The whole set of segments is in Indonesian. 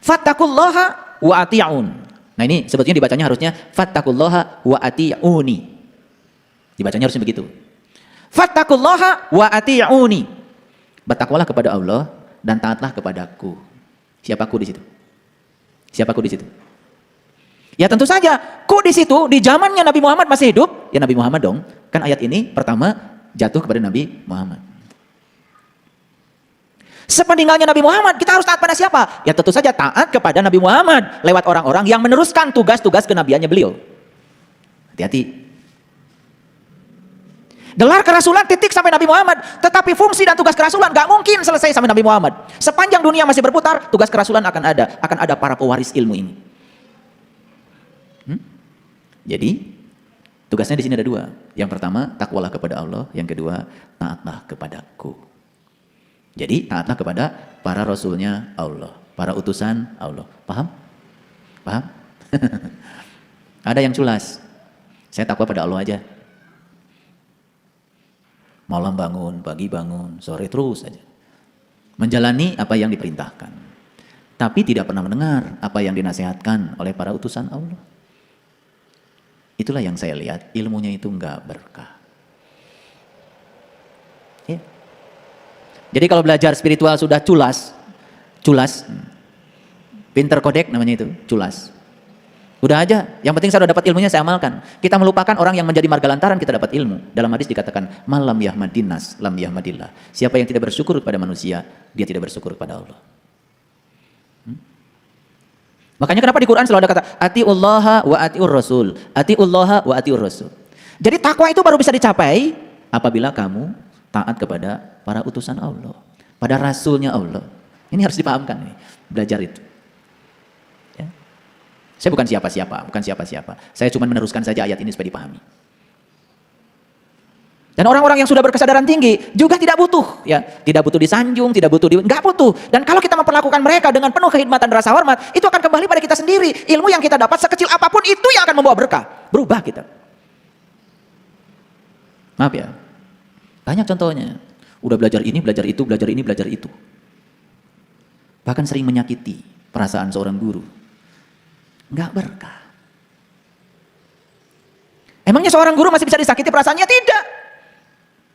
Fattaqullaha wa ati'un. Nah ini sebetulnya dibacanya harusnya fattaqullaha wa ati'uni. Dibacanya harusnya begitu. Fattaqullaha wa ati'uni. Bertakwalah kepada Allah dan taatlah kepadaku. Siapaku di situ? Siapaku di situ? Ya tentu saja, ku di situ di zamannya Nabi Muhammad masih hidup, ya Nabi Muhammad dong. Kan ayat ini pertama jatuh kepada Nabi Muhammad. Sepeninggalnya Nabi Muhammad, kita harus taat pada siapa? Ya tentu saja taat kepada Nabi Muhammad lewat orang-orang yang meneruskan tugas-tugas kenabiannya beliau. Hati-hati. Gelar kerasulan titik sampai Nabi Muhammad, tetapi fungsi dan tugas kerasulan gak mungkin selesai sampai Nabi Muhammad. Sepanjang dunia masih berputar, tugas kerasulan akan ada para pewaris ilmu ini. Jadi tugasnya di sini ada dua. Yang pertama, takwalah kepada Allah. Yang kedua, taatlah kepadaku. Jadi taatlah kepada para rasulnya Allah, para utusan Allah. Paham? Paham? Ada yang culas. Saya takwa pada Allah aja. Malam bangun, pagi bangun, sore terus saja. Menjalani apa yang diperintahkan. Tapi tidak pernah mendengar apa yang dinasihatkan oleh para utusan Allah. Itulah yang saya lihat, ilmunya itu enggak berkah. Ya. Jadi kalau belajar spiritual sudah culas, pinter kodek namanya itu, culas. Udah aja, yang penting saya udah dapat ilmunya, saya amalkan. Kita melupakan orang yang menjadi marga lantaran kita dapat ilmu. Dalam hadis dikatakan, malam yahmadinnas, lam yahmadillah. Siapa yang tidak bersyukur kepada manusia, dia tidak bersyukur kepada Allah. Makanya kenapa di Quran selalu ada kata, atiullaha wa atiur rasul, atiullaha wa atiur rasul. Jadi takwa itu baru bisa dicapai apabila kamu taat kepada para utusan Allah, pada rasulnya Allah. Ini harus dipahamkan nih, belajar itu. Ya. Saya bukan siapa-siapa, saya cuma meneruskan saja ayat ini supaya dipahami. Dan orang-orang yang sudah berkesadaran tinggi juga tidak butuh, ya, tidak butuh disanjung, nggak butuh. Dan kalau kita memperlakukan mereka dengan penuh khidmatan dan rasa hormat, itu akan kembali pada kita sendiri. Ilmu yang kita dapat sekecil apapun itu yang akan membawa berkah, berubah kita. Maaf ya, banyak contohnya. Udah belajar ini, belajar itu, belajar ini, belajar itu. Bahkan sering menyakiti perasaan seorang guru. Nggak berkah. Emangnya seorang guru masih bisa disakiti perasaannya? Tidak.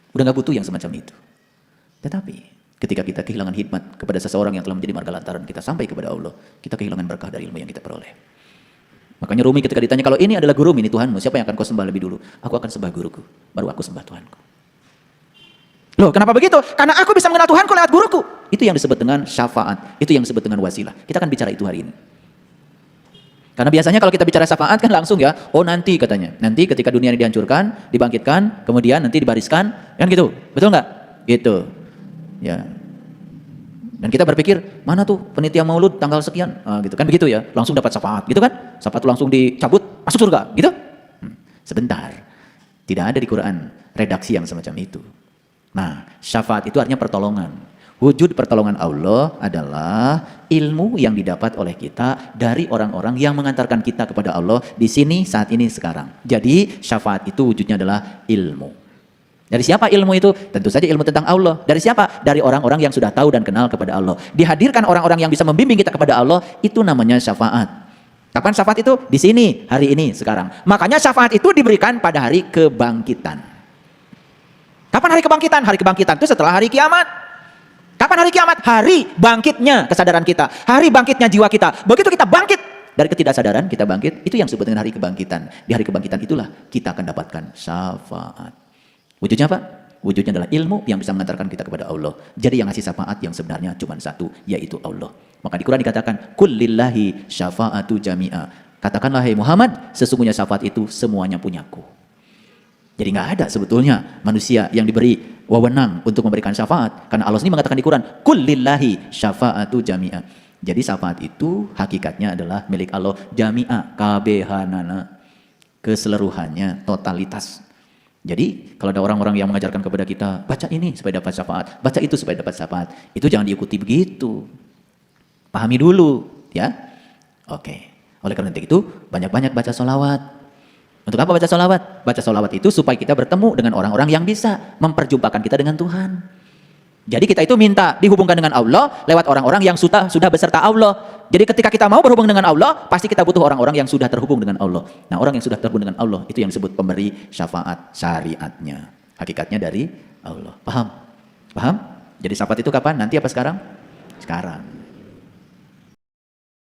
Udah nggak butuh yang semacam itu. Tetapi ketika kita kehilangan hikmat kepada seseorang yang telah menjadi marga lantaran kita sampai kepada Allah, kita kehilangan berkah dari ilmu yang kita peroleh. Makanya Rumi ketika ditanya, kalau ini adalah gurumu, ini Tuhanmu, siapa yang akan kau sembah lebih dulu? Aku akan sembah guruku, baru aku sembah Tuhanku. Loh, kenapa begitu? Karena aku bisa mengenal Tuhanku lewat guruku. Itu yang disebut dengan syafaat, itu yang disebut dengan wasilah. Kita akan bicara itu hari ini. Karena biasanya kalau kita bicara syafaat kan langsung ya, oh nanti katanya. Nanti ketika dunia ini dihancurkan, dibangkitkan, kemudian nanti dibariskan, kan gitu. Betul nggak? Gitu. Ya. Dan kita berpikir, mana tuh penitia maulud tanggal sekian? Gitu kan begitu ya. Langsung dapat syafaat, gitu kan? Syafaat langsung dicabut, masuk surga, gitu. Sebentar. Tidak ada di Quran redaksi yang semacam itu. Nah, syafaat itu artinya pertolongan. Wujud pertolongan Allah adalah ilmu yang didapat oleh kita dari orang-orang yang mengantarkan kita kepada Allah di sini, saat ini, sekarang. Jadi syafaat itu wujudnya adalah ilmu. Dari siapa ilmu itu? Tentu saja ilmu tentang Allah. Dari siapa? Dari orang-orang yang sudah tahu dan kenal kepada Allah. Dihadirkan orang-orang yang bisa membimbing kita kepada Allah, itu namanya syafaat. Kapan syafaat itu? Di sini, hari ini, sekarang. Makanya syafaat itu diberikan pada hari kebangkitan. Kapan hari kebangkitan? Hari kebangkitan itu setelah hari kiamat. Kapan hari kiamat? Hari bangkitnya kesadaran kita, hari bangkitnya jiwa kita. Begitu kita bangkit dari ketidaksadaran, kita bangkit, itu yang disebut dengan hari kebangkitan. Di hari kebangkitan itulah kita akan dapatkan syafaat. Wujudnya apa? Wujudnya adalah ilmu yang bisa mengantarkan kita kepada Allah. Jadi yang ngasih syafaat yang sebenarnya cuma satu, yaitu Allah. Maka di Quran dikatakan, kullillahi syafa'atu jami'a. Katakanlah, hai Muhammad, sesungguhnya syafaat itu semuanya punyaku. Jadi nggak ada sebetulnya manusia yang diberi wewenang untuk memberikan syafaat. Karena Allah sendiri mengatakan di Quran, kullillahi syafa'atu jami'a. Jadi syafaat itu hakikatnya adalah milik Allah jami'a, kabehanana, keseluruhannya, totalitas. Jadi kalau ada orang-orang yang mengajarkan kepada kita, baca ini supaya dapat syafaat, baca itu supaya dapat syafaat, itu jangan diikuti begitu. Pahami dulu, ya. Oke. Oleh karena itu, banyak-banyak baca sholawat. Untuk apa baca sholawat? Baca sholawat itu supaya kita bertemu dengan orang-orang yang bisa memperjumpakan kita dengan Tuhan. Jadi kita itu minta dihubungkan dengan Allah lewat orang-orang yang sudah beserta Allah. Jadi ketika kita mau berhubung dengan Allah, pasti kita butuh orang-orang yang sudah terhubung dengan Allah. Nah, orang yang sudah terhubung dengan Allah itu yang disebut pemberi syafaat syariatnya. Hakikatnya dari Allah. Paham? Paham? Jadi syafaat itu kapan? Nanti apa sekarang? Sekarang.